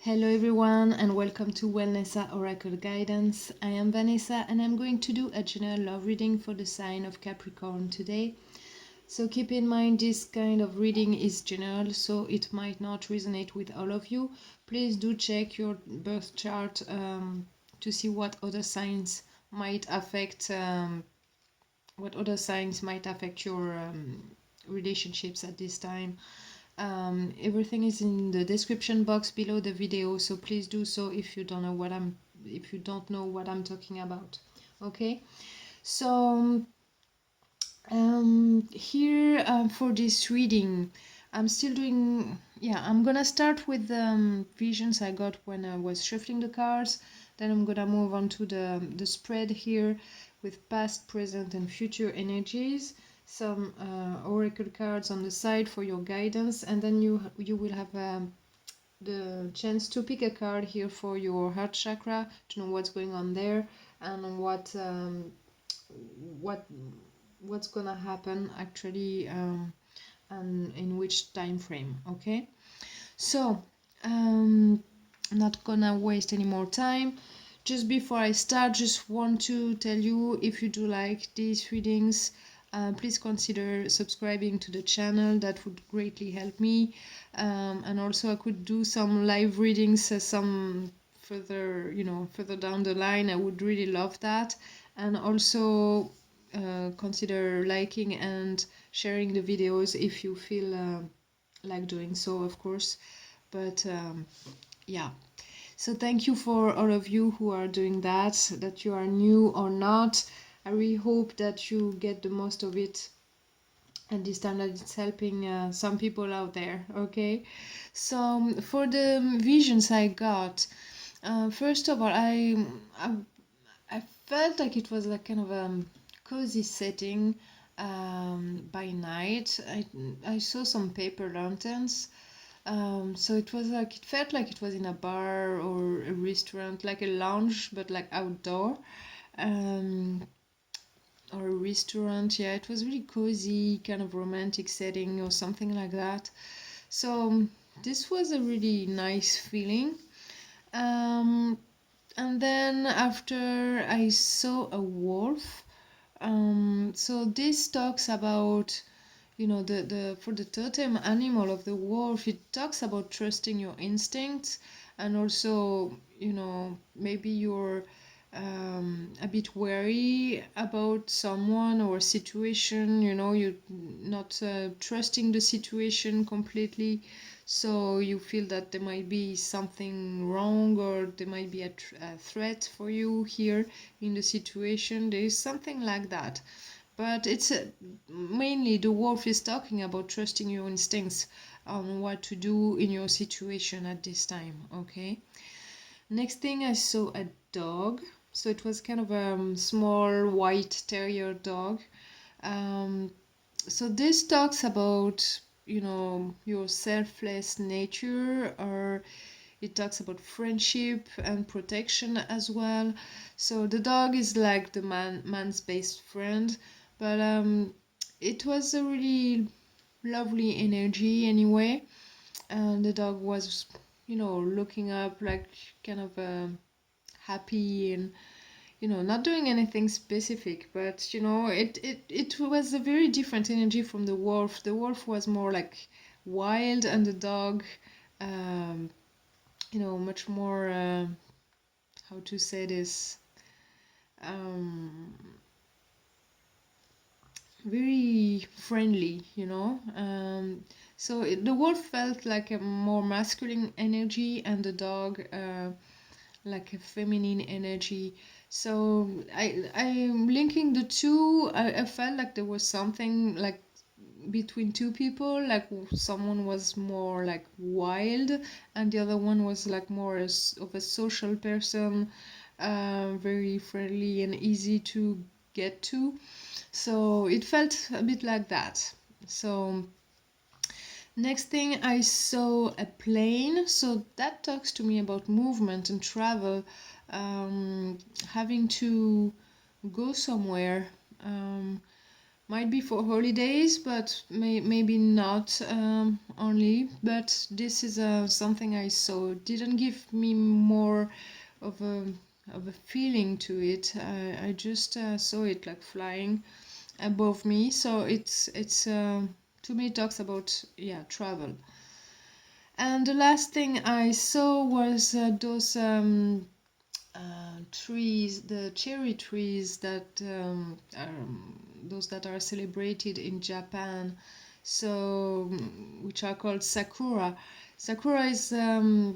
Hello everyone and welcome to Wellnessa Oracle Guidance. I am Vanessa and I'm going to do a general love reading for the sign of Capricorn today. So keep in mind this kind of reading is general, so it might not resonate with all of you. Please do check your birth chart to see what other signs might affect your relationships at this time. Everything is in the description box below the video, so please do so if you don't know what I'm talking about. Okay, so here for this reading, I'm gonna start with the visions I got when I was shuffling the cards. Then I'm gonna move on to the spread here with past, present, and future energies. Some oracle cards on the side for your guidance, and then you will have the chance to pick a card here for your heart chakra to know what's going on there and what's gonna happen actually, and in which time frame. Okay, so I'm not gonna waste any more time. Just before I start, just want to tell you, if you do like these readings, please consider subscribing to the channel. That would greatly help me, and also I could do some live readings some further down the line. I would really love that. And also consider liking and sharing the videos if you feel like doing so, of course. But yeah, so thank you for all of you who are doing that you are new or not. I really hope that you get the most of it and this time that it's helping some people out there. Okay, so for the visions I got, first of all, I felt like it was like kind of a cozy setting. By night I saw some paper lanterns. So it felt like it was in a bar or a restaurant, like a lounge, but like outdoor, um, or a restaurant. Yeah, it was really cozy, kind of romantic setting or something like that. So this was a really nice feeling. Um, and then after I saw a wolf. So this talks about, the for the totem animal of the wolf, it talks about trusting your instincts, and also, maybe you're a bit wary about someone or a situation. You're not trusting the situation completely, so you feel that there might be something wrong, or there might be a threat for you here in the situation. There is something like that, but it's mainly the wolf is talking about trusting your instincts on what to do in your situation at this time. Okay, next thing, I saw a dog. So it was kind of a small white terrier dog. So this talks about, your selfless nature, or it talks about friendship and protection as well. So the dog is like the man's best friend, but it was a really lovely energy anyway. And the dog was, looking up like kind of happy, and not doing anything specific, but it was a very different energy from the wolf. The wolf was more like wild, and the dog, um, much more, how to say this, um, very friendly, so the wolf felt like a more masculine energy, and the dog like a feminine energy. So I'm linking the two. I felt like there was something like between two people, like someone was more like wild, and the other one was like more of a social person, very friendly and easy to get to. So it felt a bit like that. So next thing, I saw a plane. So that talks to me about movement and travel, having to go somewhere. might be for holidays, but maybe not only. But this is something I saw. It didn't give me more of a feeling to it. I just saw it like flying above me. So it's to me it talks about, yeah, travel. And the last thing I saw was those trees, the cherry trees that those that are celebrated in Japan, so which are called sakura. Sakura is the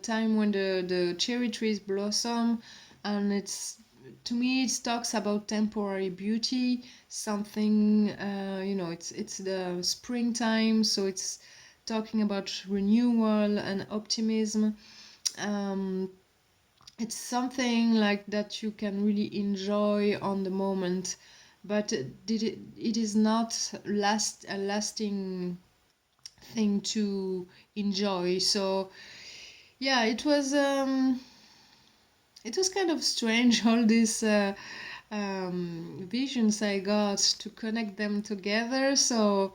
time when the cherry trees blossom, and it's, to me it talks about temporary beauty, something it's the springtime, so it's talking about renewal and optimism. um, it's something like that you can really enjoy on the moment, but it is not a lasting thing to enjoy. So yeah, it was kind of strange, all these visions I got, to connect them together. So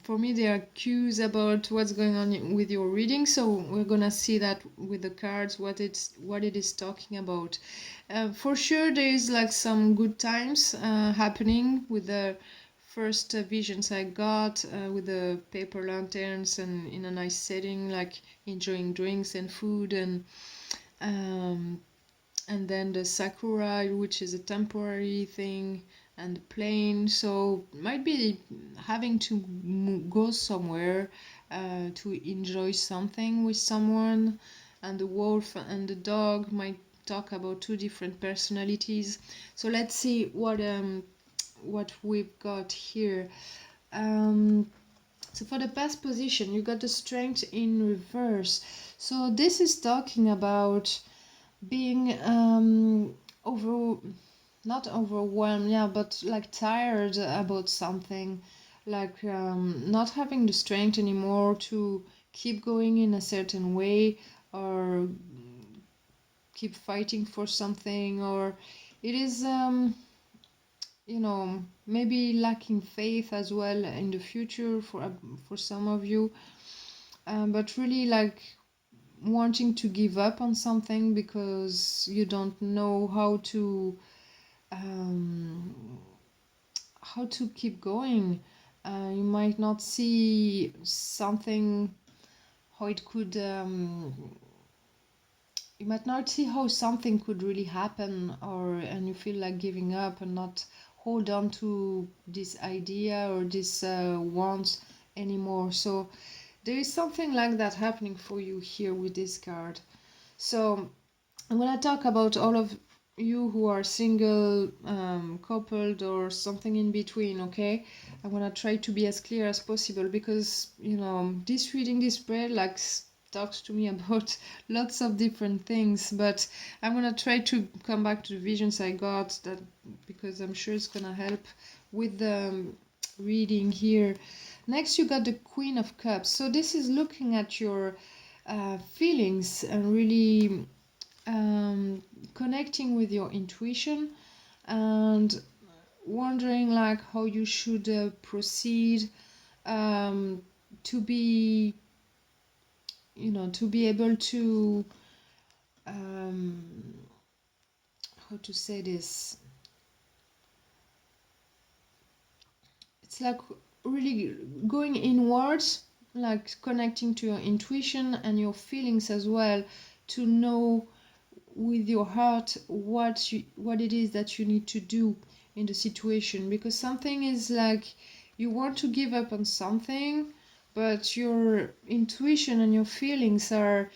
for me, there are cues about what's going on with your reading. So we're gonna see that with the cards, what it is talking about. For sure, there is like some good times happening with the first visions I got, with the paper lanterns and in a nice setting, like enjoying drinks and food, um, and then the sakura, which is a temporary thing, and the plane. So might be having to go somewhere to enjoy something with someone. And the wolf and the dog might talk about two different personalities. So let's see what we've got here. um, so for the past position, you got the strength in reverse. So this is talking about being over not overwhelmed, yeah, but like tired about something, like not having the strength anymore to keep going in a certain way, or keep fighting for something, or it is maybe lacking faith as well in the future for some of you, but really like wanting to give up on something because you don't know um, how to keep going. You might not see something, how it could you might not see how something could really happen, and you feel like giving up and not hold on to this idea or this want anymore. So there is something like that happening for you here with this card. So I'm gonna talk about all of you who are single, coupled, or something in between, okay? I'm gonna try to be as clear as possible because, this reading, this spread, like, talks to me about lots of different things, but I'm gonna try to come back to the visions I got, that because I'm sure it's gonna help with the reading here. Next, you got the Queen of Cups. So this is looking at your feelings and really connecting with your intuition, and wondering like how you should proceed, to be to be able to how to say this, it's like really going inwards, like connecting to your intuition and your feelings as well, to know with your heart what it is that you need to do in the situation, because something is like you want to give up on something, but your intuition and your feelings are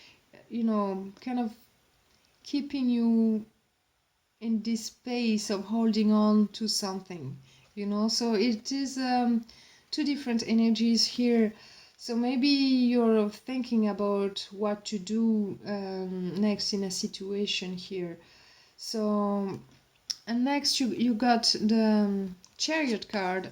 kind of keeping you in this space of holding on to something, so it is two different energies here. So maybe you're thinking about what to do next in a situation here. So, and next you got the Chariot card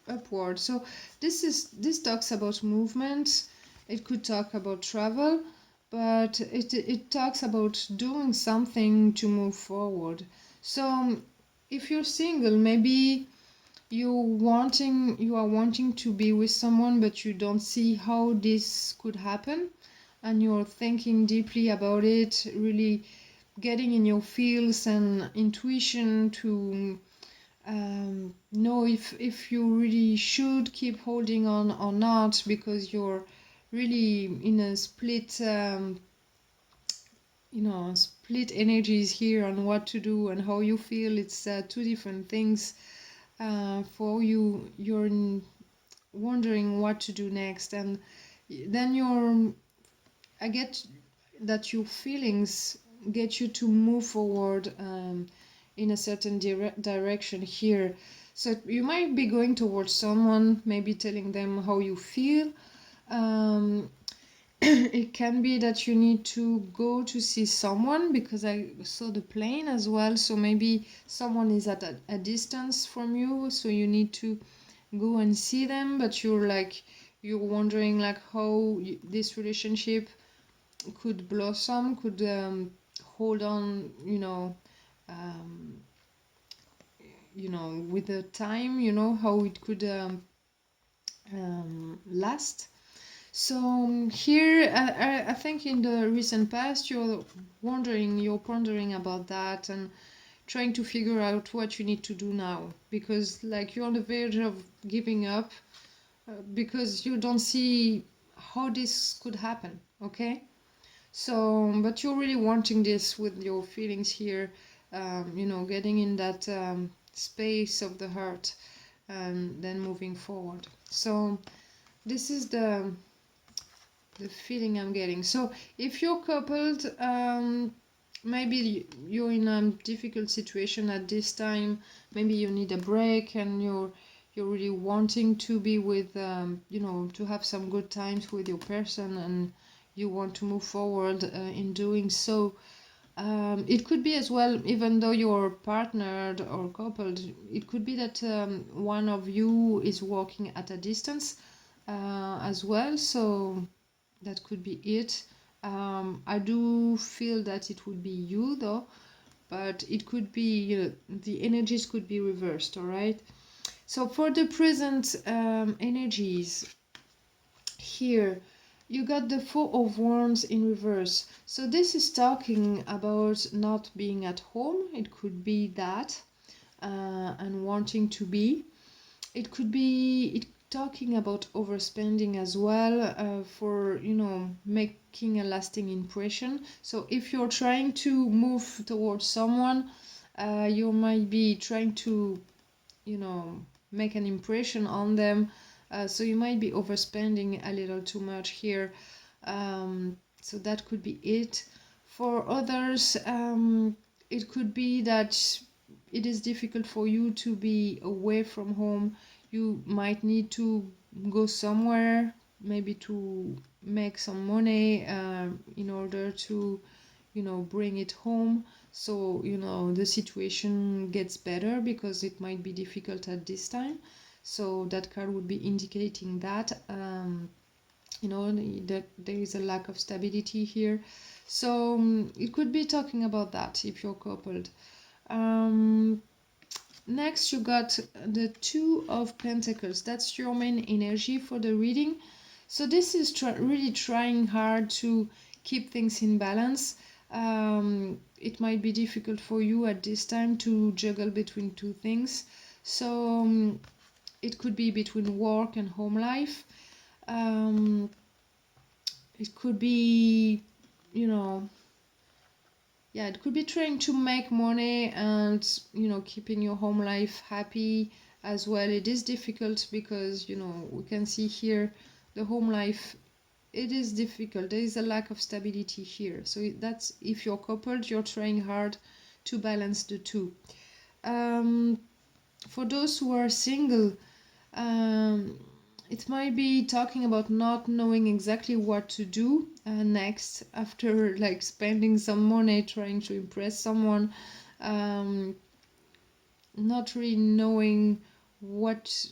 upward. So this talks about movement. It could talk about travel, but it talks about doing something to move forward. So if you're single, maybe you are wanting to be with someone, but you don't see how this could happen, and you're thinking deeply about it, really getting in your feels and intuition to know if you really should keep holding on or not, because you're really in a split split energies here on what to do and how you feel. It's two different things for you. You're wondering what to do next, and then I get that your feelings get you to move forward in a certain direction here. So you might be going towards someone, maybe telling them how you feel. um, it can be that you need to go to see someone, because I saw the plane as well, so maybe someone is at a distance from you, so you need to go and see them, but you're wondering like how this relationship could blossom, could hold on, um, with the time, how it could last. So here, I think in the recent past, you're pondering about that and trying to figure out what you need to do now, because like you're on the verge of giving up, because you don't see how this could happen. Okay. So, but you're really wanting this with your feelings here, getting in that space of the heart and then moving forward. So, this is the feeling I'm getting. So, if you're coupled, maybe you're in a difficult situation at this time. Maybe you need a break, and you're really wanting to be with, to have some good times with your person, and you want to move forward in doing so. It could be as well, even though you're partnered or coupled, it could be that one of you is working at a distance as well. So that could be it. I do feel that it would be you though, but it could be, the energies could be reversed, all right? So for the present energies here, you got the Four of Wands in reverse. So this is talking about not being at home. It could be that, and wanting to be. It could be talking about overspending as well, for making a lasting impression. So if you're trying to move towards someone, you might be trying to make an impression on them. So you might be overspending a little too much here. So that could be it. For others, it could be that it is difficult for you to be away from home. You might need to go somewhere, maybe to make some money, in order to bring it home. So the situation gets better, because it might be difficult at this time. So that card would be indicating that, that there is a lack of stability here. So it could be talking about that if you're coupled. Next, you got the Two of Pentacles. That's your main energy for the reading. So this is really trying hard to keep things in balance. It might be difficult for you at this time to juggle between two things. So it could be between work and home life. It could be, it could be trying to make money and, keeping your home life happy as well. It is difficult because, we can see here the home life, it is difficult. There is a lack of stability here. So that's, if you're coupled, you're trying hard to balance the two. For those who are single, it might be talking about not knowing exactly what to do next, after like spending some money trying to impress someone. Not really knowing what,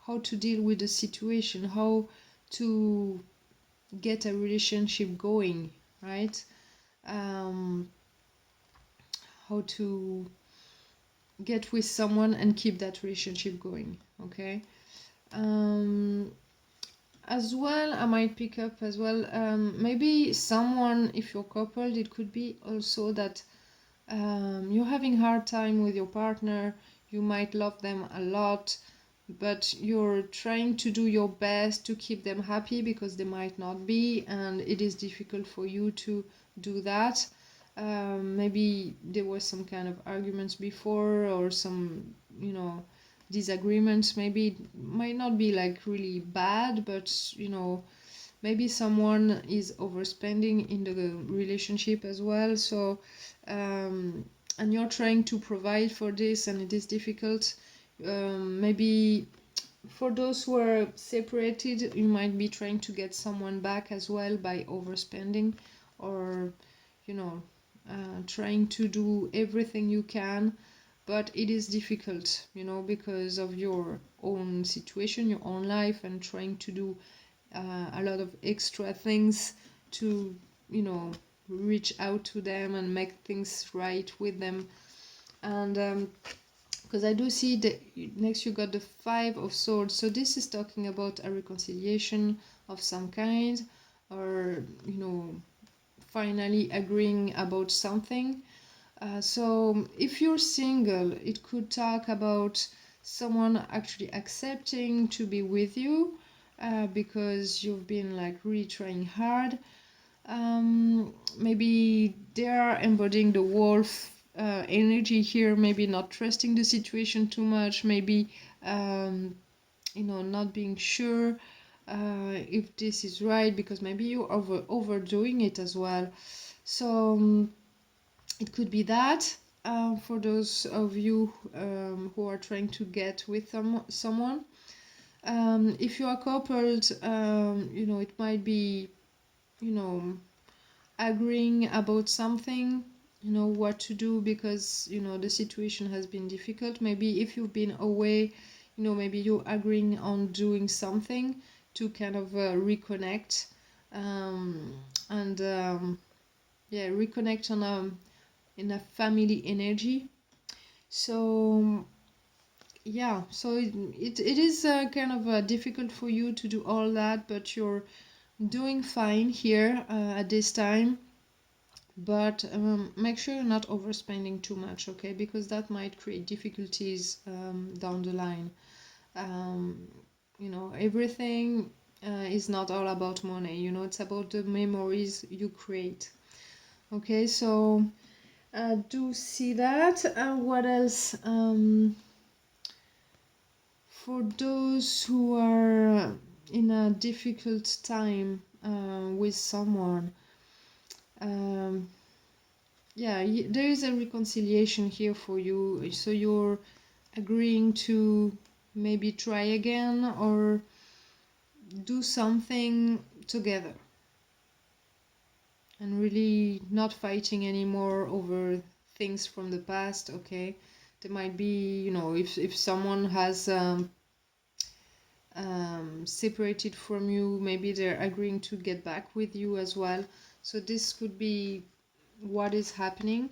how to deal with the situation, how to get a relationship going, right? How to get with someone and keep that relationship going. Okay. As well, I might pick up as well, maybe someone, if you're coupled, it could be also that you're having hard time with your partner. You might love them a lot, but you're trying to do your best to keep them happy because they might not be, and it is difficult for you to do that. Maybe there was some kind of arguments before, or some, disagreements. Maybe it might not be like really bad, but maybe someone is overspending in the relationship as well. So and you're trying to provide for this, and it is difficult. Maybe for those who are separated, you might be trying to get someone back as well by overspending, or trying to do everything you can, but it is difficult, because of your own situation, your own life, and trying to do a lot of extra things to reach out to them and make things right with them. And because I do see that next you got the 5 of Swords, so this is talking about a reconciliation of some kind, or finally agreeing about something. So if you're single, it could talk about someone actually accepting to be with you, because you've been like really trying hard. Maybe they are embodying the wolf energy here, maybe not trusting the situation too much, maybe not being sure if this is right, because maybe you're overdoing it as well. So it could be that, for those of you who are trying to get with someone. If you are coupled, it might be, agreeing about something, what to do, because, the situation has been difficult. Maybe if you've been away, maybe you're agreeing on doing something to kind of reconnect, and reconnect on in a family energy. So so it is kind of difficult for you to do all that, but you're doing fine here at this time. But make sure you're not overspending too much, okay, because that might create difficulties down the line. Everything is not all about money, it's about the memories you create. Okay, so do see that. What else? For those who are in a difficult time with someone, there is a reconciliation here for you. So you're agreeing to maybe try again, or do something together, and really not fighting anymore over things from the past. Okay, there might be, if someone has separated from you, maybe they're agreeing to get back with you as well. So this could be what is happening.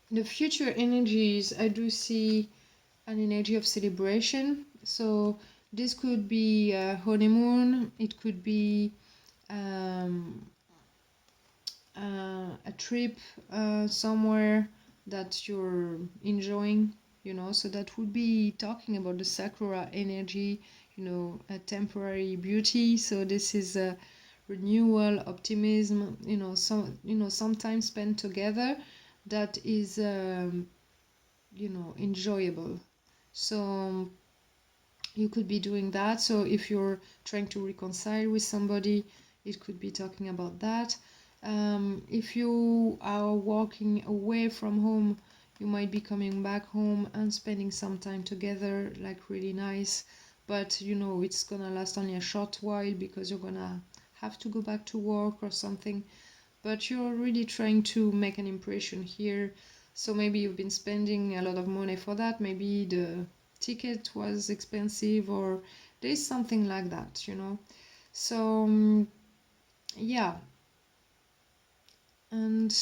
In the future energies, I do see an energy of celebration. So this could be a honeymoon, it could be a trip somewhere that you're enjoying, so that would be talking about the sakura energy, a temporary beauty. So this is a renewal, optimism, some time spent together that is enjoyable. So you could be doing that. So if you're trying to reconcile with somebody, it could be talking about that. If you are walking away from home, you might be coming back home and spending some time together, like really nice, but it's gonna last only a short while because you're gonna have to go back to work or something. But you're really trying to make an impression here. So maybe you've been spending a lot of money for that. Maybe the ticket was expensive, or there's something like that, So yeah. And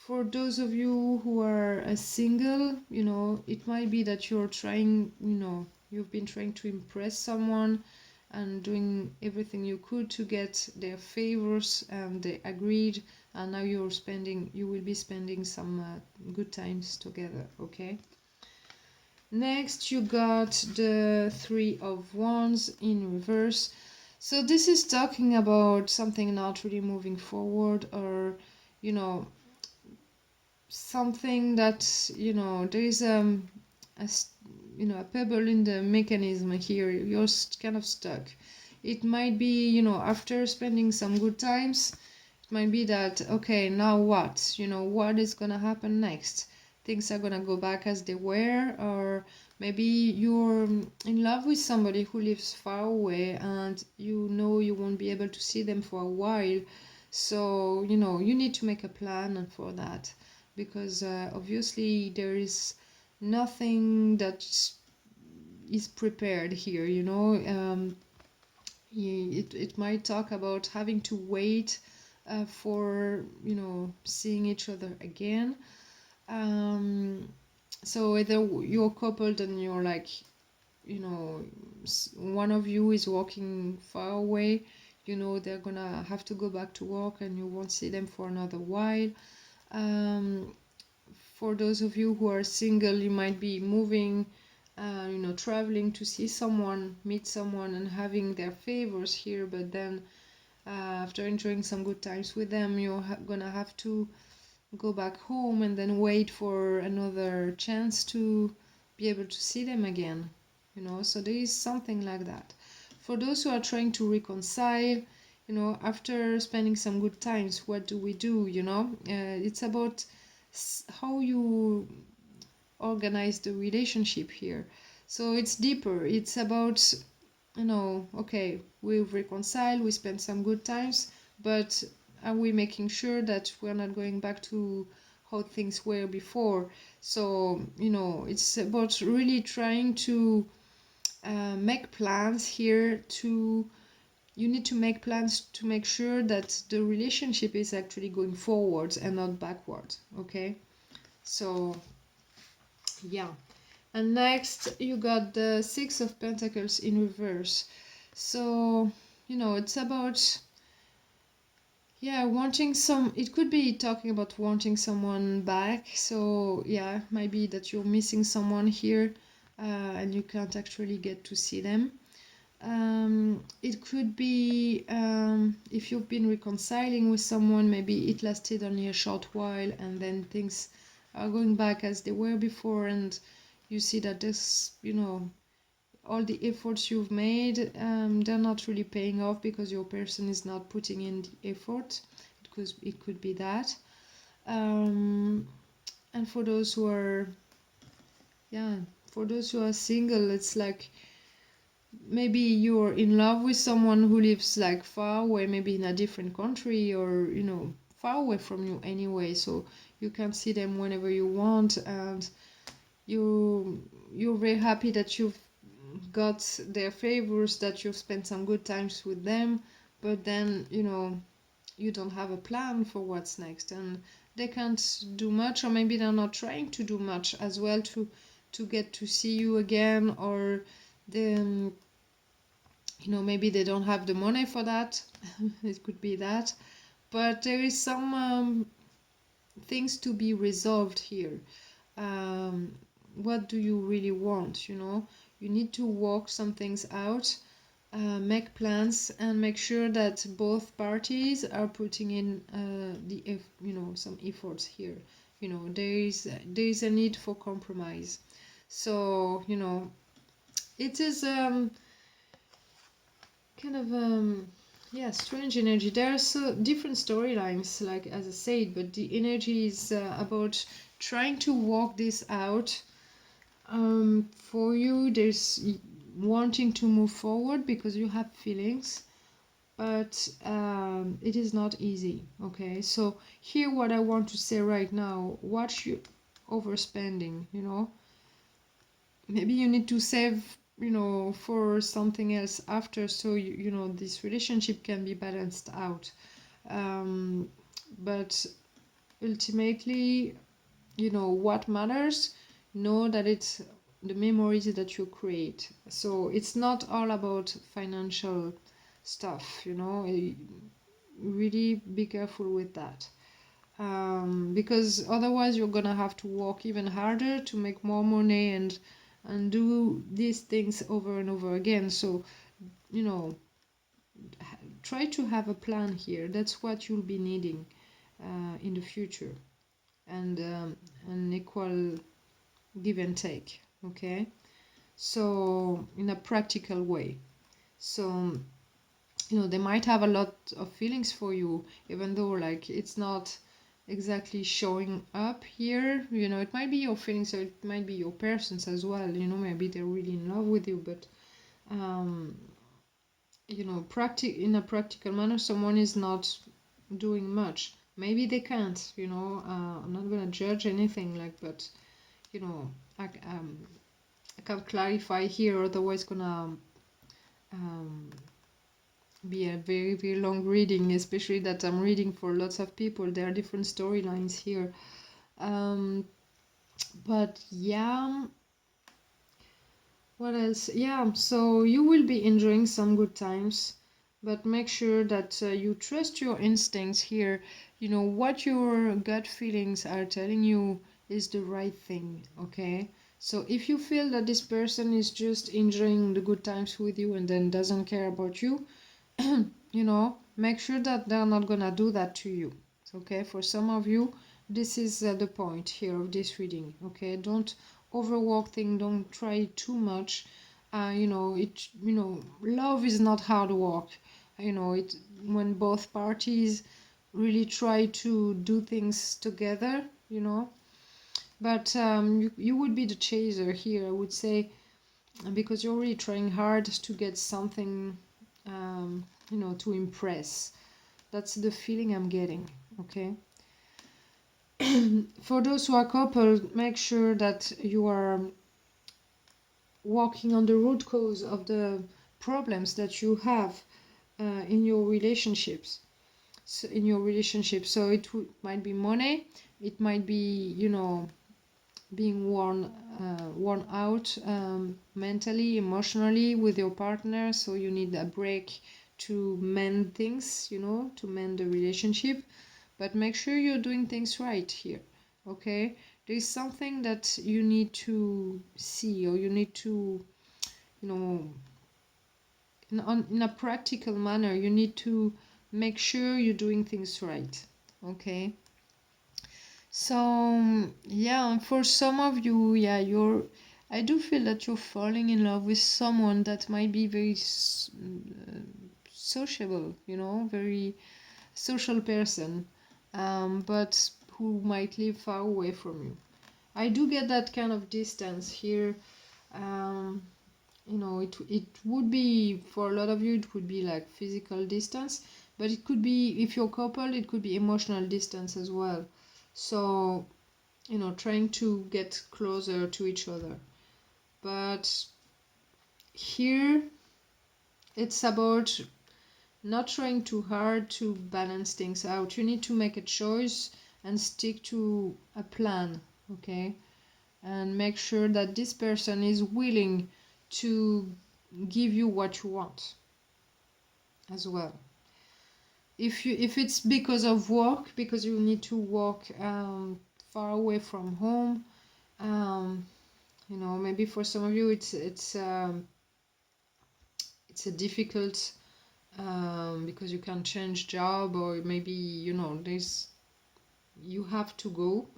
For those of you who are single, you know, it might be that you're trying, you know, you've been trying to impress someone and doing everything you could to get their favors, and they agreed, and now you will be spending some good times together, okay? Next, you got the Three of Wands in reverse. So this is talking about something not really moving forward, or, you know, something that, you know, there is a pebble in the mechanism here. You're kind of stuck. It might be, you know, after spending some good times, it might be that, okay, now what? You know, what is gonna happen next? Things are gonna go back as they were, or maybe you're in love with somebody who lives far away and you know you won't be able to see them for a while. So, you know, you need to make a plan for that, because obviously there is nothing that is prepared here, you know. It might talk about having to wait for, you know, seeing each other again. So whether you're coupled and you're like, you know, one of you is walking far away, you know, they're gonna have to go back to work and you won't see them for another while. For those of you who are single, you might be moving, you know, traveling to see someone, meet someone, and having their favors here. But then, after enjoying some good times with them, you're gonna have to go back home and then wait for another chance to be able to see them again. You know, so there is something like that. For those who are trying to reconcile, you know, after spending some good times, what do we do? You know, it's about how you organize the relationship here. So it's deeper. It's about, you know, okay, we've reconciled, we spent some good times, but are we making sure that we're not going back to how things were before? So, you know, it's about really trying to make plans here to, you need to make plans to make sure that the relationship is actually going forwards and not backwards, okay? So, yeah. And next, you got the Six of Pentacles in reverse. So, you know, it's about, yeah, wanting some, it could be talking about wanting someone back. So, yeah, might be that you're missing someone here and you can't actually get to see them. It could be if you've been reconciling with someone, maybe it lasted only a short while and then things are going back as they were before, and you see that this, you know, all the efforts you've made, they're not really paying off because your person is not putting in the effort. It could be that. And for those who are, yeah, for those who are single, it's like maybe you're in love with someone who lives like far away, maybe in a different country, or, you know, far away from you anyway, so you can see them whenever you want, and you're very happy that you've got their favors, that you've spent some good times with them, but then, you know, you don't have a plan for what's next, and they can't do much, or maybe they're not trying to do much as well to get to see you again, or the, you know, maybe they don't have the money for that. It could be that, but there is some things to be resolved here. What do you really want? You know, you need to work some things out, make plans, and make sure that both parties are putting in you know, some efforts here. You know, there is a need for compromise. So, you know, it is kind of yeah, strange energy. There are so different storylines, like as I said, but the energy is about trying to walk this out. For you, there's wanting to move forward because you have feelings, but it is not easy. Okay, so here what I want to say right now: watch you overspending. You know, maybe you need to save, you know, for something else after, so you know, this relationship can be balanced out. But ultimately, what matters, know that it's the memories that you create. So it's not all about financial stuff, really be careful with that. Because otherwise you're gonna have to work even harder to make more money and do these things over and over again. So, you know, try to have a plan here. That's what you'll be needing in the future, and an equal give and take. Okay, so in a practical way. So they might have a lot of feelings for you, even though like it's not exactly showing up here. It might be your feelings, or it might be your persons as well. Maybe they're really in love with you, but um in a practical manner, someone is not doing much. Maybe they can't. I'm not gonna judge anything, like, but you know I, I can't clarify here, otherwise gonna um, be a very very long reading, especially that I'm reading for lots of people. There are different storylines here, um, but yeah, what else? Yeah, so you will be enjoying some good times, but make sure that you trust your instincts here. What your gut feelings are telling you is the right thing, okay? So if you feel that this person is just enjoying the good times with you and then doesn't care about you, make sure that they're not gonna do that to you. Okay, for some of you, this is the point here of this reading. Okay, don't overwork things, don't try too much. Love is not hard work. It when both parties really try to do things together. But you would be the chaser here, I would say, because you're really trying hard to get something, to impress. That's the feeling I'm getting, okay? For those who are coupled, make sure that you are working on the root cause of the problems that you have in your relationships. So it might be money, it might be, being worn out mentally, emotionally with your partner, so you need a break to mend things, to mend the relationship. But make sure you're doing things right here, okay? There is something that you need to see, or you need to, you know in a practical manner, you need to make sure you're doing things right, okay? So yeah, for some of you, yeah, I do feel that you're falling in love with someone that might be very sociable, very social person, but who might live far away from you. I do get that kind of distance here. Um, it would be, for a lot of you, it would be like physical distance, but it could be, if you're coupled, it could be emotional distance as well. So trying to get closer to each other. But here it's about not trying too hard to balance things out. You need to make a choice and stick to a plan, okay? And make sure that this person is willing to give you what you want as well. If it's because of work, because you need to work far away from home, um, maybe for some of you it's a difficult, because you can change job, or maybe there's you have to go.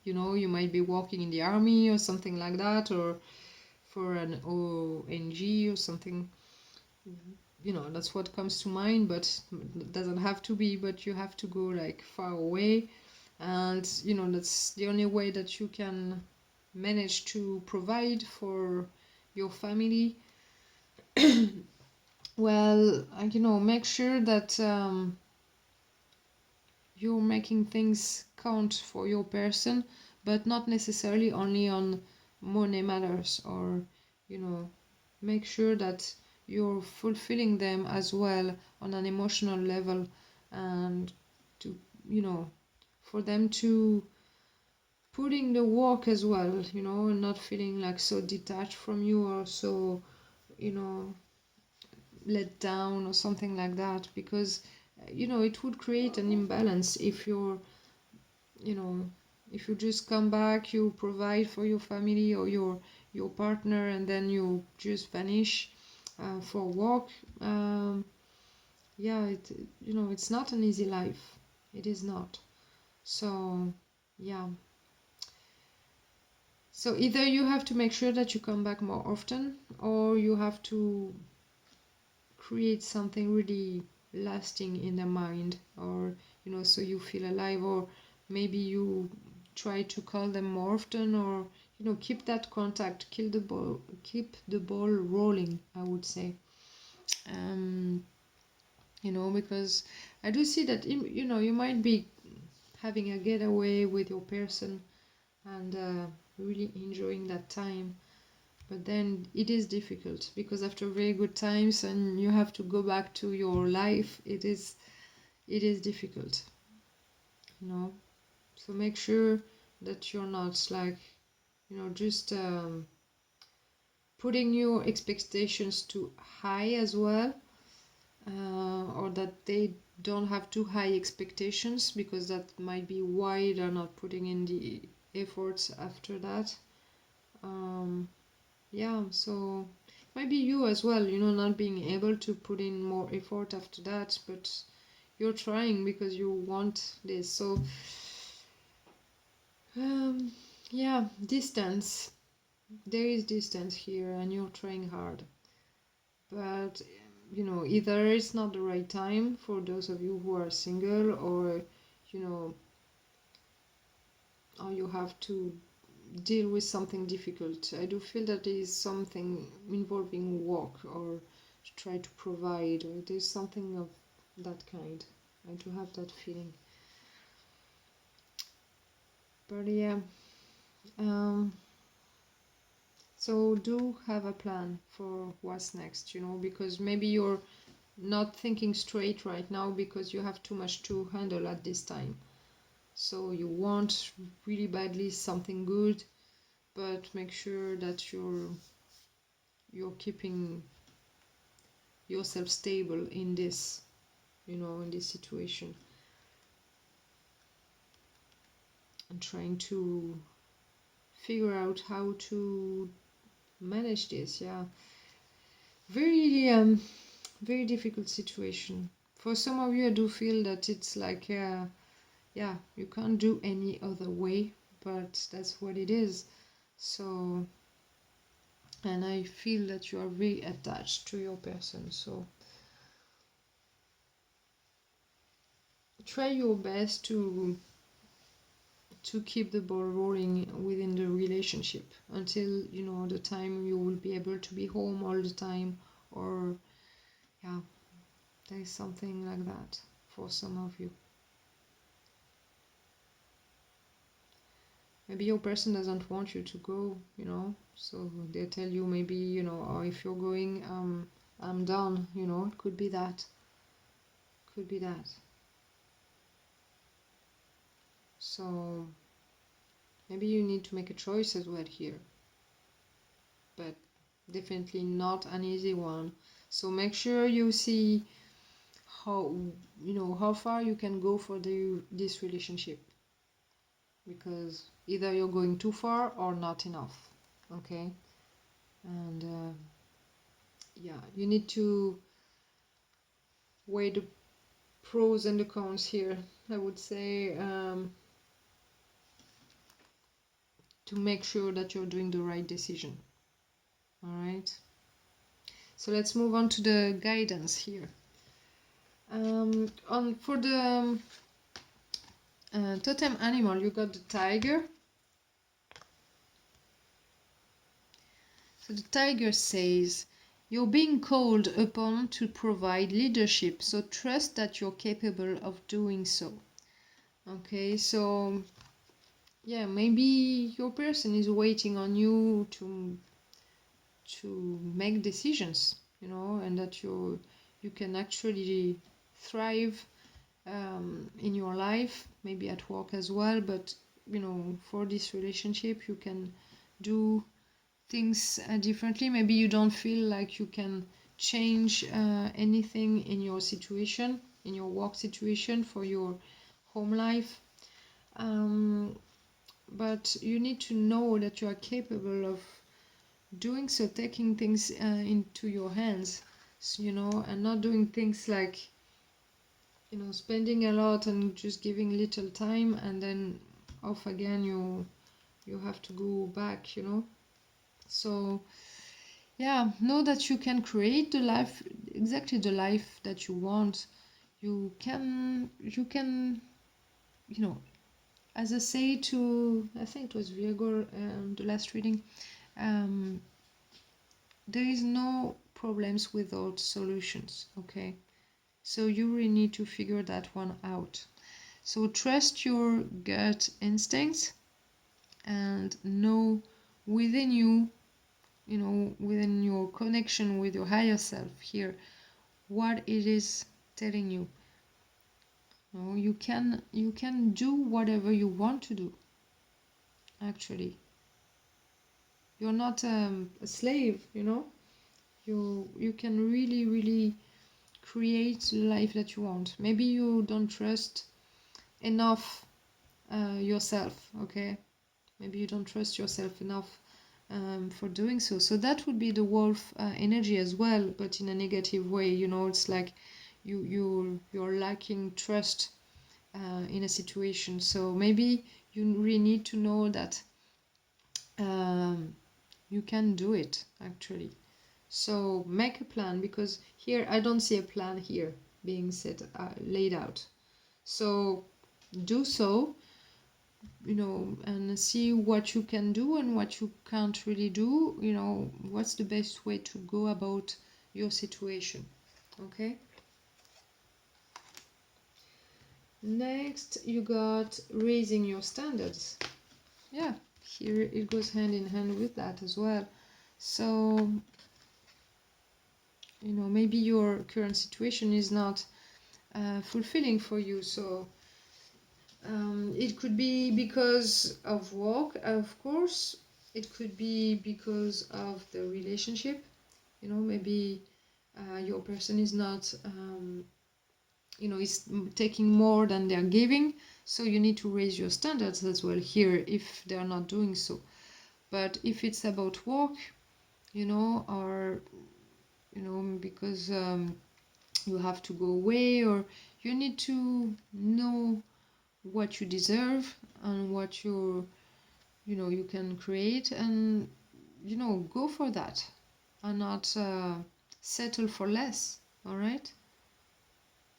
You might be working in the army or something like that, or for an ONG or something. That's what comes to mind, but it doesn't have to be. But you have to go like far away, and that's the only way that you can manage to provide for your family. Well, make sure that you're making things count for your person, but not necessarily only on money matters, or make sure that you're fulfilling them as well on an emotional level, and to for them to put in the work as well, you know, and not feeling like so detached from you or so, you know, let down or something like that, because you know it would create an imbalance if you're, you know, if you just come back, you provide for your family or your partner, and then you just vanish for work. Yeah, it, you know, it's not an easy life. It is not. So yeah, so either you have to make sure that you come back more often, or you have to create something really lasting in the mind, or you know, so you feel alive, or maybe you try to call them more often, or you know, keep that contact, keep the ball rolling, I would say. um you know, because I do see that, you know, you might be having a getaway with your person and really enjoying that time, but then it is difficult because after very good times and you have to go back to your life, it is difficult, you know. So make sure that you're not like, you know, just putting your expectations too high as well, or that they don't have too high expectations, because that might be why they're not putting in the efforts after that. Yeah, so it might be you as well, you know, not being able to put in more effort after that, but you're trying because you want this. So yeah, distance, there is distance here and you're trying hard, but you know, either it's not the right time for those of you who are single, or you know, or you have to deal with something difficult. I do feel that there is something involving work, or to try to provide, or there's something of that kind. I do have that feeling. But yeah, um, so do have a plan for what's next, you know, because maybe you're not thinking straight right now because you have too much to handle at this time. So you want really badly something good, but make sure that you're keeping yourself stable in this, you know, in this situation, and trying to figure out how to manage this. Yeah, very very difficult situation for some of you. I do feel that it's like yeah, you can't do any other way, but that's what it is. So, and I feel that you are very attached to your person, so try your best to keep the ball rolling within the relationship until, you know, the time you will be able to be home all the time, or yeah, there is something like that for some of you. Maybe your person doesn't want you to go, you know, so they tell you maybe, you know, or if you're going, I'm done, you know. It could be that, could be that. So maybe you need to make a choice as well here, but definitely not an easy one. So make sure you see how, you know, how far you can go for this relationship, because either you're going too far or not enough. Okay, and yeah, you need to weigh the pros and the cons here, I would say, to make sure that you're doing the right decision. All right, so let's move on to the guidance here. On for the totem animal, you got the tiger. So the tiger says, you're being called upon to provide leadership, so trust that you're capable of doing so. Okay, so yeah, maybe your person is waiting on you to make decisions, you know, and that you can actually thrive in your life, maybe at work as well, but you know, for this relationship you can do things differently. Maybe you don't feel like you can change anything in your situation, in your work situation, for your home life, but you need to know that you are capable of doing so, taking things into your hands, you know, and not doing things like, you know, spending a lot and just giving little time and then off again. You have to go back, you know. So yeah, know that you can create the life, exactly the life that you want. You can, you know, as I say to, I think it was Virgo, the last reading, um, there is no problems without solutions, okay? So you really need to figure that one out. So trust your gut instincts and know within you, you know, within your connection with your higher self here, what it is telling you. You know, you can do whatever you want to do. Actually, you're not a slave. You know, you can really create the life that you want. Maybe you don't trust enough yourself. Okay, maybe you don't trust yourself enough for doing so. So that would be the wolf energy as well, but in a negative way. You know, it's like you're lacking trust in a situation. So maybe you really need to know that um, you can do it actually. So make a plan, because here I don't see a plan here being laid out. So do so, you know, and see what you can do and what you can't really do. You know, what's the best way to go about your situation. Okay. Next, you got raising your standards. Yeah, here it goes hand in hand with that as well. So, you know, maybe your current situation is not fulfilling for you. So it could be because of work, of course. It could be because of the relationship. You know, maybe your person is not, you know, is taking more than they're giving. So you need to raise your standards as well here if they're not doing so. But if it's about work, you know, or, you know, because you have to go away, or you need to know what you deserve and what you know, you can create, and, you know, go for that and not settle for less. All right,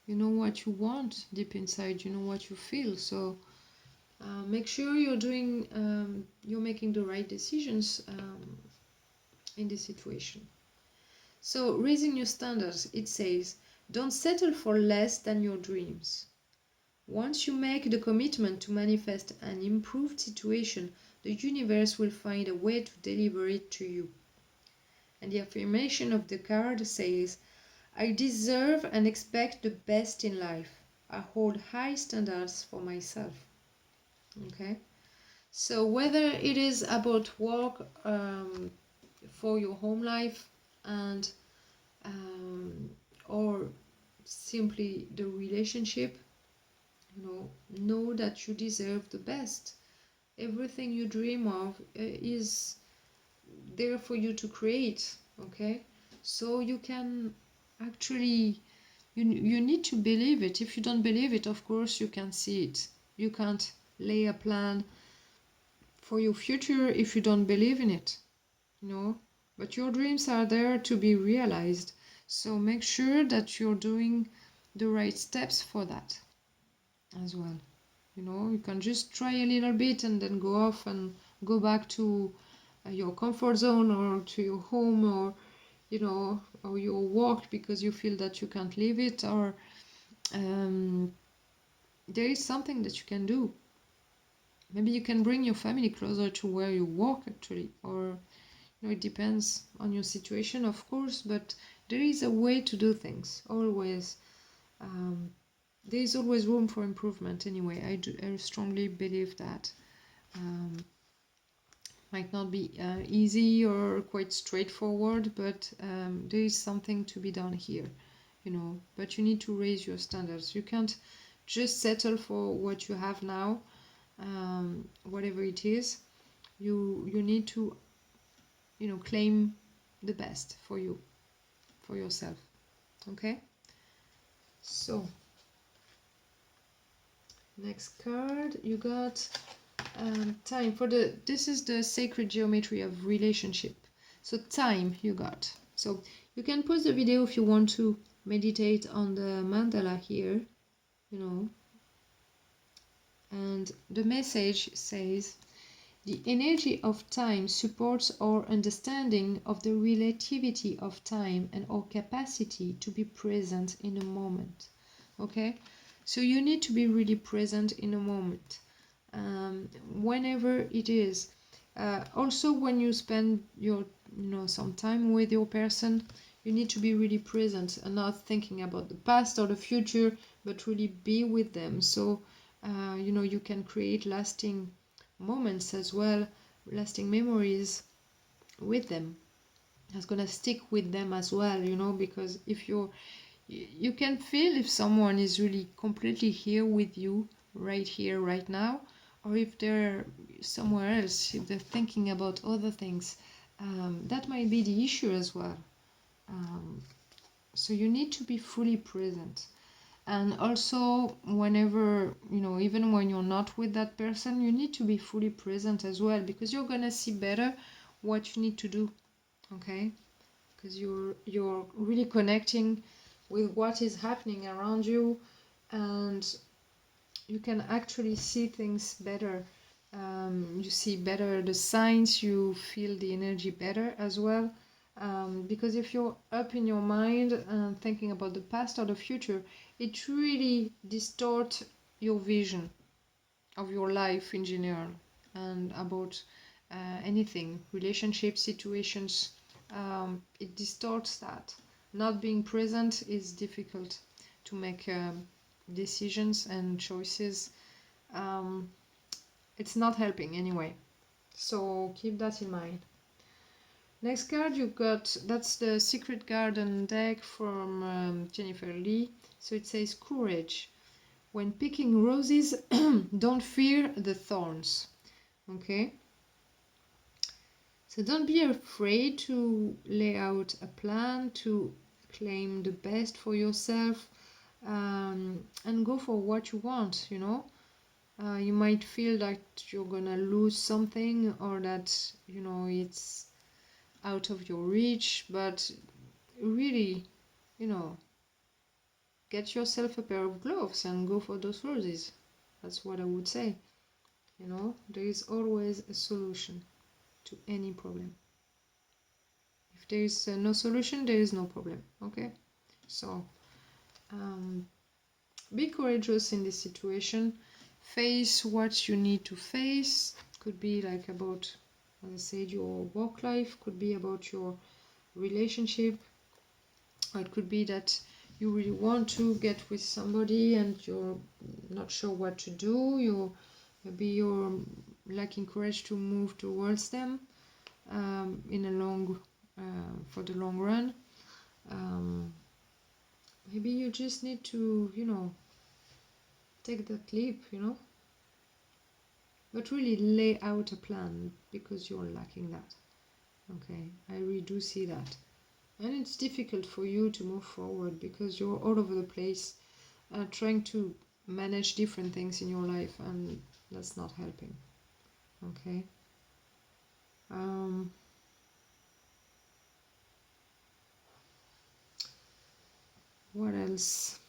you know what you want deep inside, you know what you feel. So make sure you're making the right decisions in this situation. So raising your standards, it says, don't settle for less than your dreams. Once you make the commitment to manifest an improved situation, the universe will find a way to deliver it to you. And the affirmation of the card says, I deserve and expect the best in life. I hold high standards for myself. Okay? So whether it is about work, for your home life, and or simply the relationship, you know that you deserve the best. Everything you dream of is there for you to create. Okay, so you can actually, you need to believe it. If you don't believe it, of course you can see it. You can't lay a plan for your future if you don't believe in it, you know. But your dreams are there to be realized, so make sure that you're doing the right steps for that as well. You know, you can just try a little bit and then go off and go back to your comfort zone, or to your home, or, you know, or your work, because you feel that you can't leave it, or there is something that you can do. Maybe you can bring your family closer to where you work actually, or, you know, it depends on your situation, of course, but there is a way to do things always. there is always room for improvement anyway. I strongly believe that. Might not be easy or quite straightforward, but there is something to be done here, you know. But you need to raise your standards. You can't just settle for what you have now, whatever it is. You need to, you know, claim the best for you, for yourself. Okay. So next card you got time for the, this is the sacred geometry of relationship. So time you got. So you can pause the video if you want to meditate on the mandala here, you know. And the message says, the energy of time supports our understanding of the relativity of time and our capacity to be present in a moment. Okay, so you need to be really present in a moment, whenever it is. Also, when you spend your, you know, some time with your person, you need to be really present and not thinking about the past or the future, but really be with them. So, you know, you can create lasting moments as well, lasting memories with them. That's gonna stick with them as well, you know, because if you can feel if someone is really completely here with you right here right now, or if they're somewhere else, if they're thinking about other things. That might be the issue as well. So you need to be fully present. And also, whenever, you know, even when you're not with that person, you need to be fully present as well, because you're gonna see better what you need to do. Okay, because you're really connecting with what is happening around you, and you can actually see things better. You see better the signs, you feel the energy better as well. Because if you're up in your mind and thinking about the past or the future, it really distorts your vision of your life in general and about anything, relationships, situations. It distorts that. Not being present is difficult to make decisions and choices. It's not helping anyway. So keep that in mind. Next card you got, that's the Secret Garden deck from Jennifer Lee. So it says courage. When picking roses, don't fear the thorns. Okay? So don't be afraid to lay out a plan, to claim the best for yourself, and go for what you want, you know? You might feel that you're gonna lose something, or that, you know, it's out of your reach, but really, you know, get yourself a pair of gloves and go for those roses. That's what I would say. You know, there is always a solution to any problem. If there is no solution, there is no problem. Okay, so be courageous in this situation. Face what you need to face. Could be like about, as I said, your work life, could be about your relationship, or it could be that you really want to get with somebody and you're not sure what to do. Maybe you're lacking courage to move towards them in a long for the long run. Maybe you just need to, you know, take that leap, you know, but really lay out a plan, because you're lacking that. Okay, I really do see that. And it's difficult for you to move forward because you're all over the place, trying to manage different things in your life, and that's not helping. Okay. What else?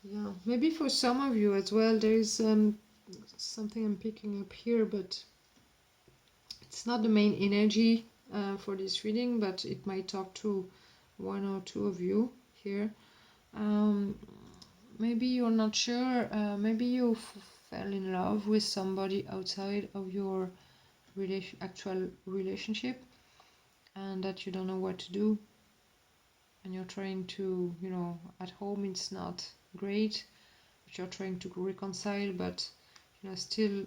Yeah, maybe for some of you as well, there is something I'm picking up here, but it's not the main energy for this reading, but it might talk to one or two of you here. Maybe you're not sure, maybe you fell in love with somebody outside of your actual relationship, and that you don't know what to do, and you're trying to, at home it's not great, but you're trying to reconcile, but still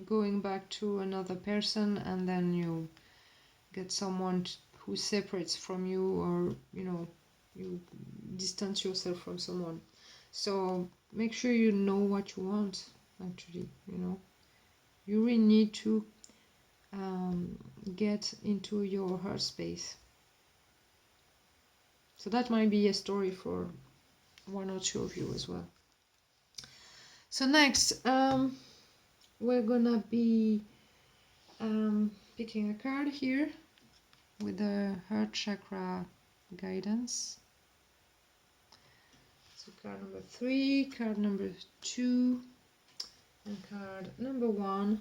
going back to another person, and then you get someone who separates from you, or you distance yourself from someone. So make sure you know what you want. Actually, you really need to get into your heart space. So that might be a story for one or two of you as well. So next, we're gonna be picking a card here with the heart chakra guidance. So card number 3, card number 2, and card number 1.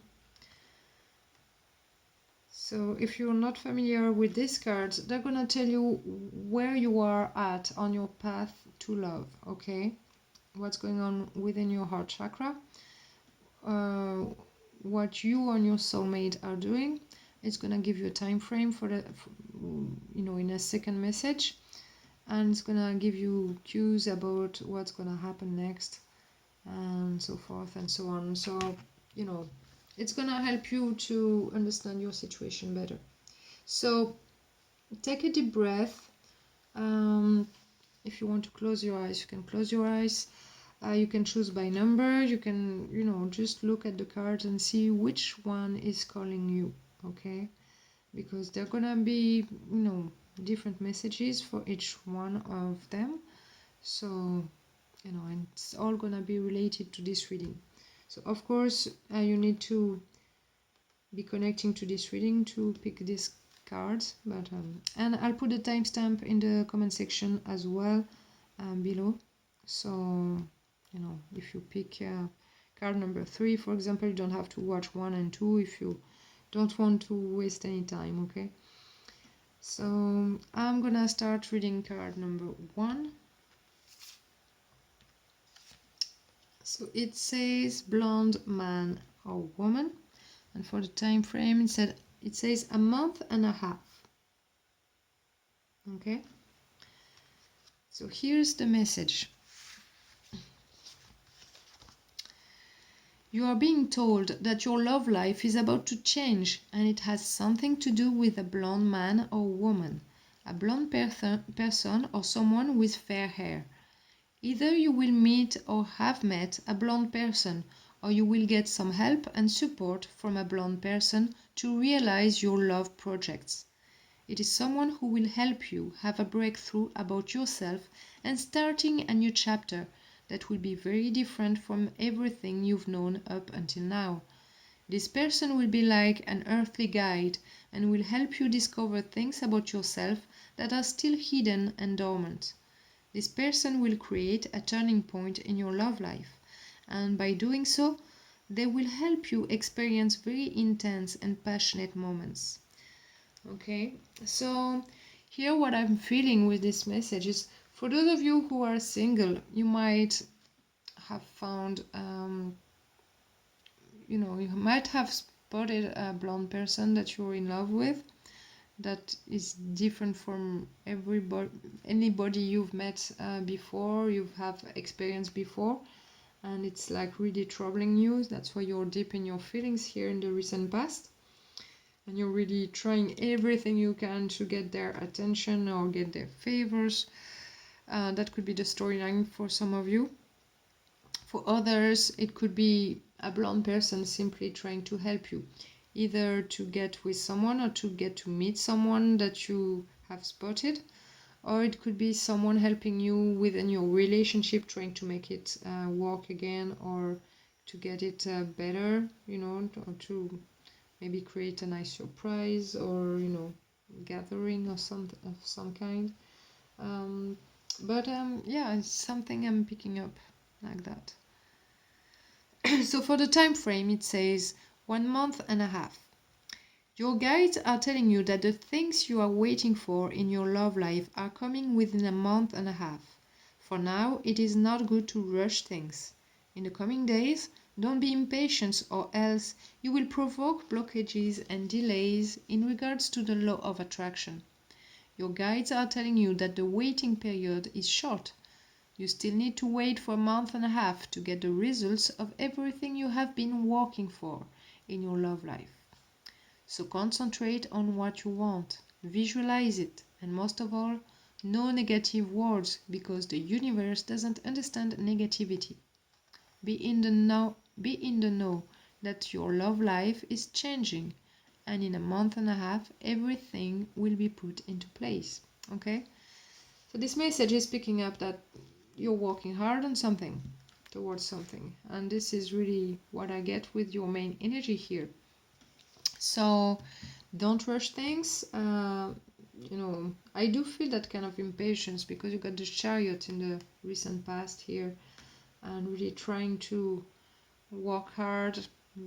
So if you're not familiar with these cards, they're gonna tell you where you are at on your path to love, okay? What's going on within your heart chakra, what you and your soulmate are doing. It's gonna give you a time frame for the, in a second message, and it's gonna give you cues about what's gonna happen next, and so forth and so on. So it's gonna help you to understand your situation better. So take a deep breath. If you want to close your eyes, you can close your eyes. You can choose by number. You can just look at the cards and see which one is calling you, okay? Because they're gonna be different messages for each one of them. So and it's all gonna be related to this reading. So of course you need to be connecting to this reading to pick these cards, but and I'll put the timestamp in the comment section as well below. So if you pick card number 3, for example, you don't have to watch 1 and 2 if you don't want to waste any time, okay? So I'm gonna start reading card number 1. So it says blonde man or woman, and for the time frame it says a month and a half. Okay, so here's the message. You are being told that your love life is about to change, and it has something to do with a blonde man or woman, a blonde person or someone with fair hair. Either you will meet or have met a blonde person, or you will get some help and support from a blonde person to realize your love projects. It is someone who will help you have a breakthrough about yourself and starting a new chapter that will be very different from everything you've known up until now. This person will be like an earthly guide and will help you discover things about yourself that are still hidden and dormant. This person will create a turning point in your love life, and by doing so, they will help you experience very intense and passionate moments. Okay, so here what I'm feeling with this message is, for those of you who are single, you might have found, you might have spotted a blonde person that you're in love with, that is different from anybody you've met before, you have experienced before, and it's like really troubling you. That's why you're deep in your feelings here in the recent past, and you're really trying everything you can to get their attention or get their favors. That could be the storyline for some of you. For others, it could be a blonde person simply trying to help you, either to get with someone or to get to meet someone that you have spotted, or it could be someone helping you within your relationship, trying to make it work again, or to get it better, or to maybe create a nice surprise, or gathering of some kind. But yeah, it's something I'm picking up like that. So for the time frame, it says 1 month and a half. Your guides are telling you that the things you are waiting for in your love life are coming within a month and a half. For now, it is not good to rush things. In the coming days, Don't be impatient, or else you will provoke blockages and delays in regards to the law of attraction. Your guides are telling you that the waiting period is short. You still need to wait for a month and a half to get the results of everything you have been working for in your love life. So concentrate on what you want, visualize it, and most of all, no negative words, because the universe doesn't understand negativity. Be in the know that your love life is changing, and in a month and a half everything will be put into place. Okay? So this message is picking up that you're working hard on something, towards something, and this is really what I get with your main energy here. So don't rush things. I do feel that kind of impatience, because you got the Chariot in the recent past here, and really trying to work hard,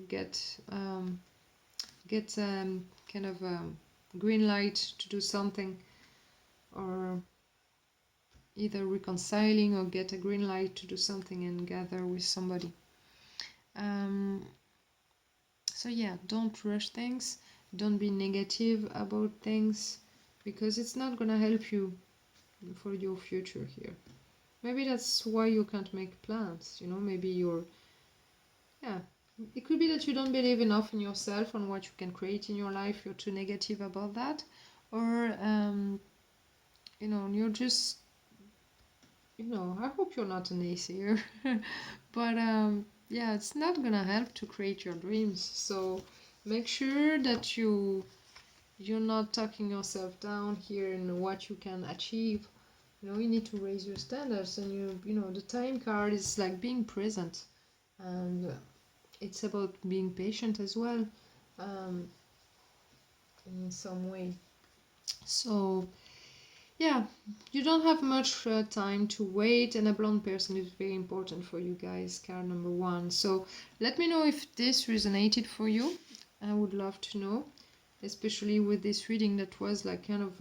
get kind of a green light to do something, or either reconciling or get a green light to do something and gather with somebody. So yeah, don't rush things, don't be negative about things, because it's not gonna help you for your future here. Maybe that's why you can't make plans, maybe it could be that you don't believe enough in yourself, on what you can create in your life, you're too negative about that, or you're just, I hope you're not a naysayer, but yeah, it's not gonna help to create your dreams. So make sure that you're not talking yourself down here in what you can achieve. You need to raise your standards, and the time card is like being present, and it's about being patient as well, in some way. So yeah, you don't have much time to wait, and a blonde person is very important for you guys, card number 1. So let me know if this resonated for you. I would love to know, especially with this reading that was like kind of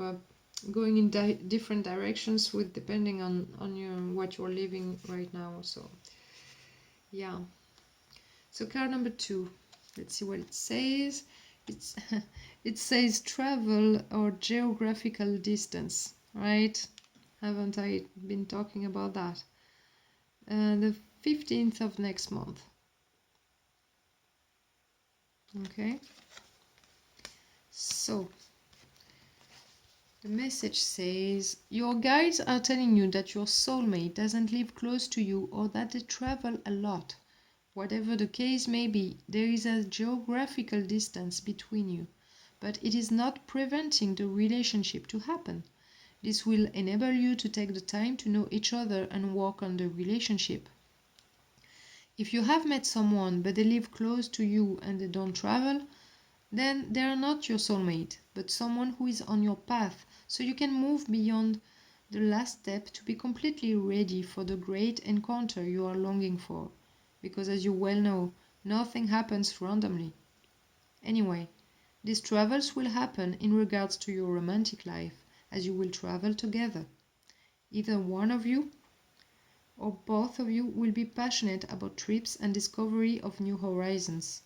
going in different directions, with depending on what you're living right now. So yeah. So card number 2, let's see what it says. It says travel or geographical distance, right? Haven't I been talking about that? The 15th of next month. Okay. So the message says your guides are telling you that your soulmate doesn't live close to you, or that they travel a lot. Whatever the case may be, there is a geographical distance between you, but it is not preventing the relationship to happen. This will enable you to take the time to know each other and work on the relationship. If you have met someone but they live close to you and they don't travel, then they are not your soulmate, but someone who is on your path, so you can move beyond the last step to be completely ready for the great encounter you are longing for. Because as you well know, nothing happens randomly. Anyway, these travels will happen in regards to your romantic life, as you will travel together. Either one of you or both of you will be passionate about trips and discovery of new horizons.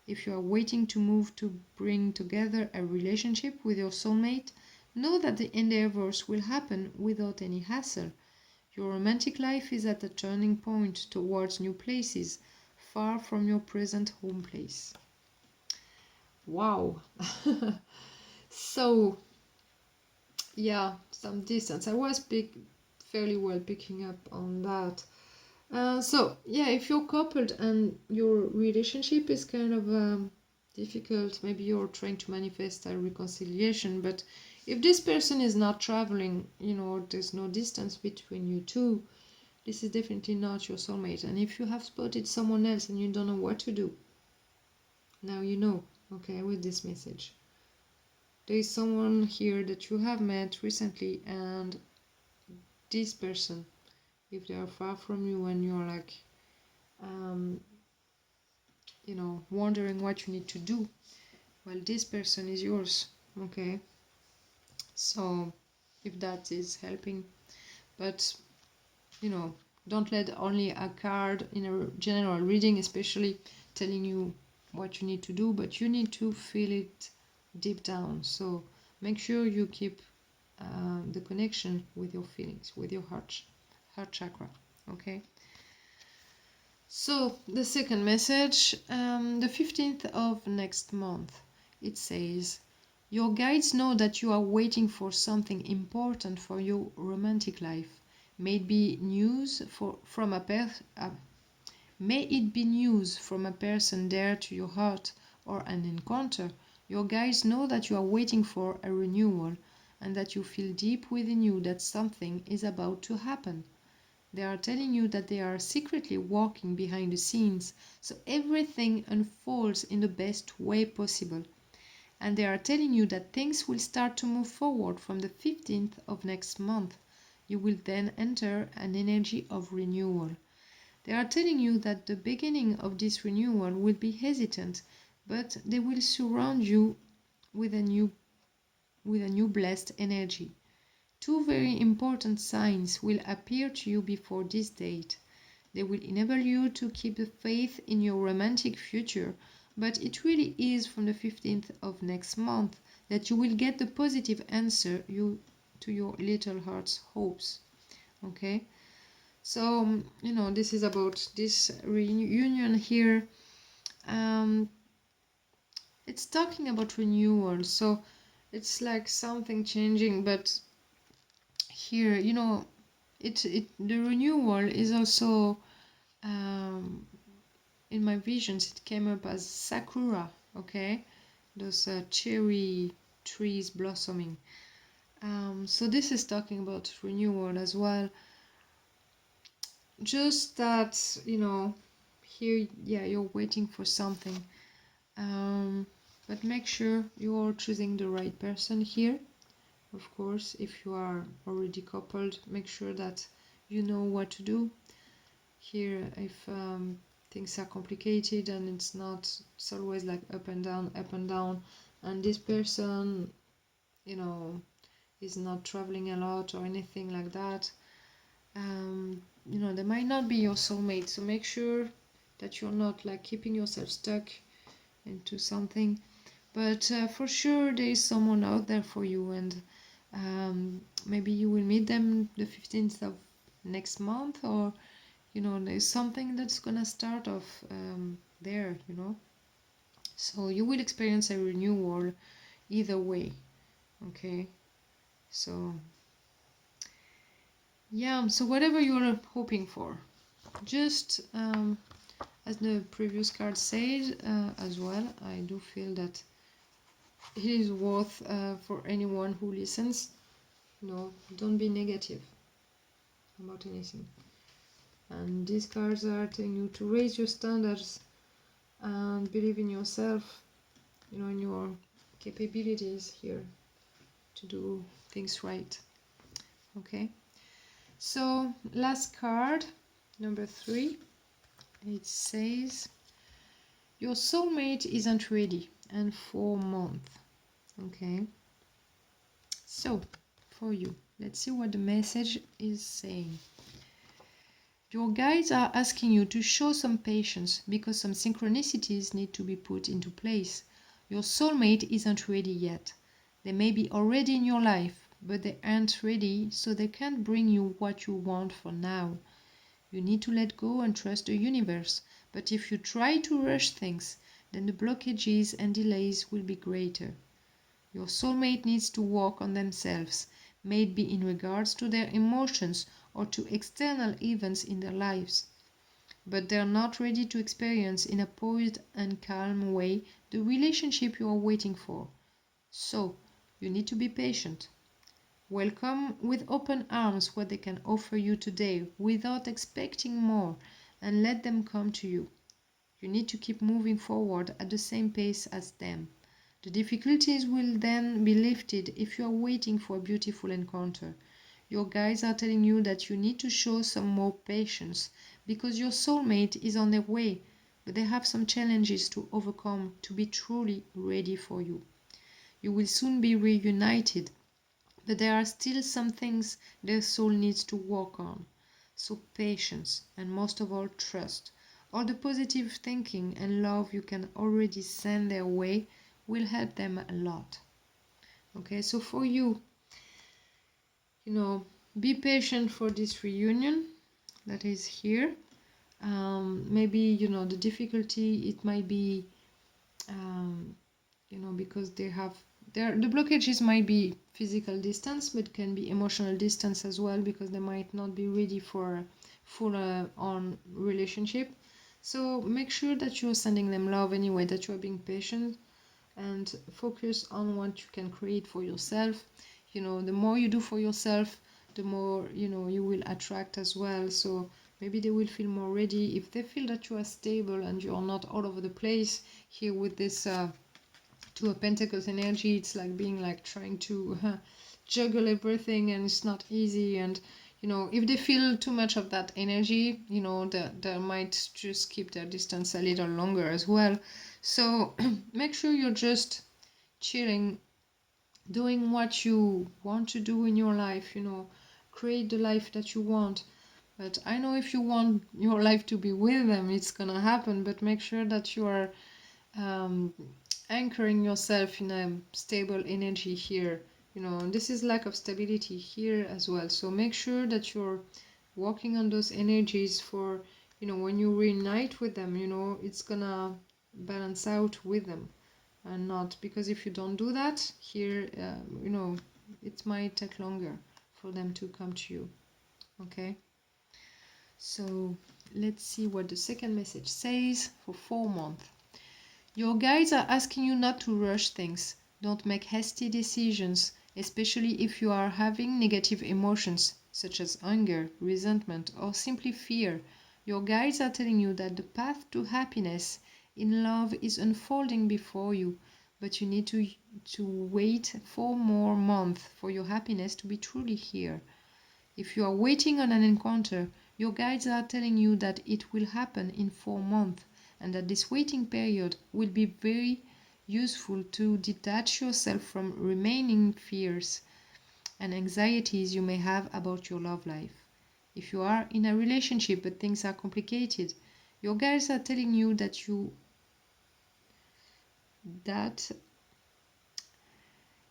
If you are waiting to move to bring together a relationship with your soulmate, know that the endeavors will happen without any hassle. Your romantic life is at a turning point towards new places, far from your present home place. Wow. So, yeah, some distance. I was fairly well picking up on that. So, yeah, if you're coupled and your relationship is kind of difficult, maybe you're trying to manifest a reconciliation, but if this person is not traveling, there's no distance between you two, this is definitely not your soulmate. And if you have spotted someone else and you don't know what to do, now you know, okay, with this message. There is someone here that you have met recently, and this person, if they are far from you and you're like, wondering what you need to do, well, this person is yours, okay? So if that is helping, but Don't let only a card in a general reading, especially telling you what you need to do, but you need to feel it deep down. So make sure you keep the connection with your feelings, with your heart chakra. Okay. So the second message, the 15th of next month, it says, your guides know that you are waiting for something important for your romantic life. May it be news from may it be news from a person dear to your heart or an encounter. Your guides know that you are waiting for a renewal and that you feel deep within you that something is about to happen. They are telling you that they are secretly working behind the scenes, so everything unfolds in the best way possible. And they are telling you that things will start to move forward from the 15th of next month. You will then enter an energy of renewal. They are telling you that the beginning of this renewal will be hesitant, but they will surround you with a new blessed energy. Two very important signs will appear to you before this date. They will enable you to keep the faith in your romantic future, but it really is from the 15th of next month that you will get the positive answer to your little heart's hopes. Okay? So, this is about this reunion here. It's talking about renewal, so it's like something changing, but here, the renewal is also in my visions it came up as sakura, okay, those cherry trees blossoming. So this is talking about renewal as well, just that here, yeah, you're waiting for something, but make sure you're choosing the right person here. Of course, if you are already coupled, make sure that you know what to do here. If things are complicated and it's always like up and down, and this person, is not traveling a lot or anything like that, they might not be your soulmate. So make sure that you're not like keeping yourself stuck into something, but for sure there is someone out there for you, and maybe you will meet them the 15th of next month, or there's something that's gonna start off there, so you will experience a renewal either way. Okay, so yeah, so whatever you're hoping for, just as the previous card said as well, I do feel that it is worth for anyone who listens. Don't be negative about anything. And these cards are telling you to raise your standards and believe in yourself, in your capabilities here to do things right. Okay, so last card, number 3, it says your soulmate isn't ready and 4 months. Okay, so for you, let's see what the message is saying. Your guides are asking you to show some patience because some synchronicities need to be put into place. Your soulmate isn't ready yet. They may be already in your life, but they aren't ready, so they can't bring you what you want for now. You need to let go and trust the universe, but if you try to rush things, then the blockages and delays will be greater. Your soulmate needs to work on themselves, may it be in regards to their emotions or to external events in their lives. But they're not ready to experience in a poised and calm way the relationship you are waiting for. So, you need to be patient. Welcome with open arms what they can offer you today without expecting more, and let them come to you. You need to keep moving forward at the same pace as them. The difficulties will then be lifted if you are waiting for a beautiful encounter. Your guides are telling you that you need to show some more patience because your soulmate is on their way, but they have some challenges to overcome to be truly ready for you. You will soon be reunited, but there are still some things their soul needs to work on. So patience, and most of all, trust. All the positive thinking and love you can already send their way will help them a lot. Okay, so for you, be patient for this reunion that is here. Maybe, the difficulty, it might be, because the blockages might be physical distance, but can be emotional distance as well, because they might not be ready for full on relationship. So make sure that you're sending them love anyway, that you're being patient, and focus on what you can create for yourself. The more you do for yourself, the more you will attract as well. So maybe they will feel more ready if they feel that you are stable and you are not all over the place here with this Two of Pentacles energy. It's like being like trying to juggle everything, and it's not easy. And if they feel too much of that energy, they might just keep their distance a little longer as well. So make sure you're just chilling, doing what you want to do in your life, create the life that you want. But I know if you want your life to be with them, it's gonna happen. But make sure that you are anchoring yourself in a stable energy here. This is lack of stability here as well. So make sure that you're working on those energies for, when you reunite with them, it's gonna balance out with them. And not because if you don't do that here, it might take longer for them to come to you. Okay, so let's see what the second message says for 4 months. Your guides are asking you not to rush things. Don't make hasty decisions, especially if you are having negative emotions such as anger, resentment, or simply fear. Your guides are telling you that the path to happiness in love is unfolding before you, but you need to wait 4 more months for your happiness to be truly here. If you are waiting on an encounter, your guides are telling you that it will happen in 4 months, and that this waiting period will be very useful to detach yourself from remaining fears and anxieties you may have about your love life. If you are in a relationship but things are complicated, your guides are telling you that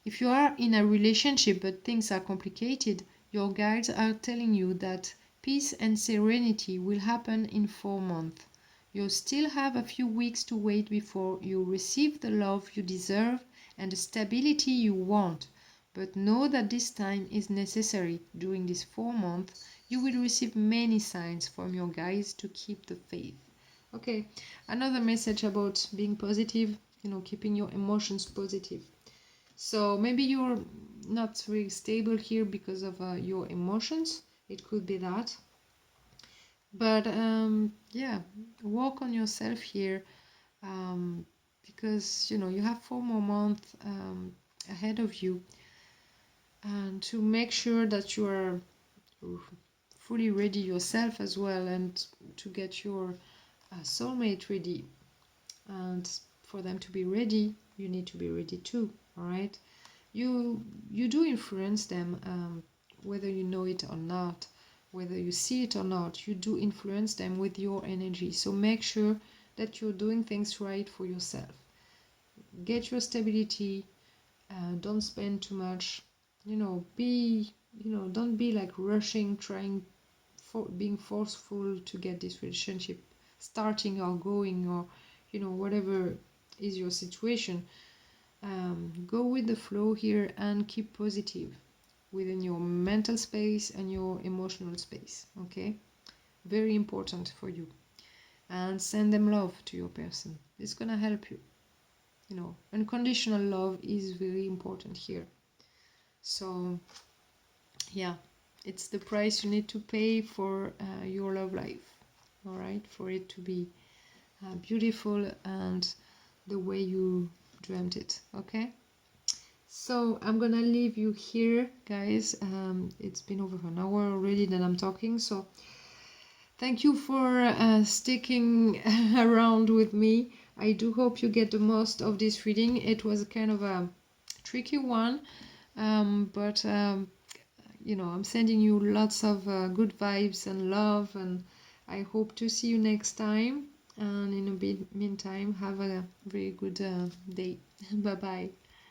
if you are in a relationship but things are complicated, your guides are telling you that peace and serenity will happen in 4 months. You still have a few weeks to wait before you receive the love you deserve and the stability you want. But know that this time is necessary. During these 4 months, you will receive many signs from your guides to keep the faith. Okay, another message about being positive, keeping your emotions positive. So maybe you're not really stable here because of your emotions. It could be that. But yeah, work on yourself here, because you have 4 more months ahead of you, and to make sure that you are fully ready yourself as well, and to get your soulmate ready. And for them to be ready, you need to be ready too. All right, you do influence them, whether you know it or not, whether you see it or not, you do influence them with your energy. So make sure that you're doing things right for yourself. Get your stability, don't spend too much, don't be like rushing, being forceful to get this relationship starting or going, or whatever is your situation. Go with the flow here and keep positive within your mental space and your emotional space. Okay, very important for you. And send them love to your person. It's gonna help you. Unconditional love is very important here. So yeah, it's the price you need to pay for your love life. All right, for it to be beautiful and the way you dreamt it. Okay, so I'm gonna leave you here, guys. It's been over an hour already that I'm talking, so thank you for sticking around with me. I do hope you get the most of this reading. It was kind of a tricky one, but you know, I'm sending you lots of good vibes and love, and I hope to see you next time. And in a bit meantime, have a very good day. Bye bye.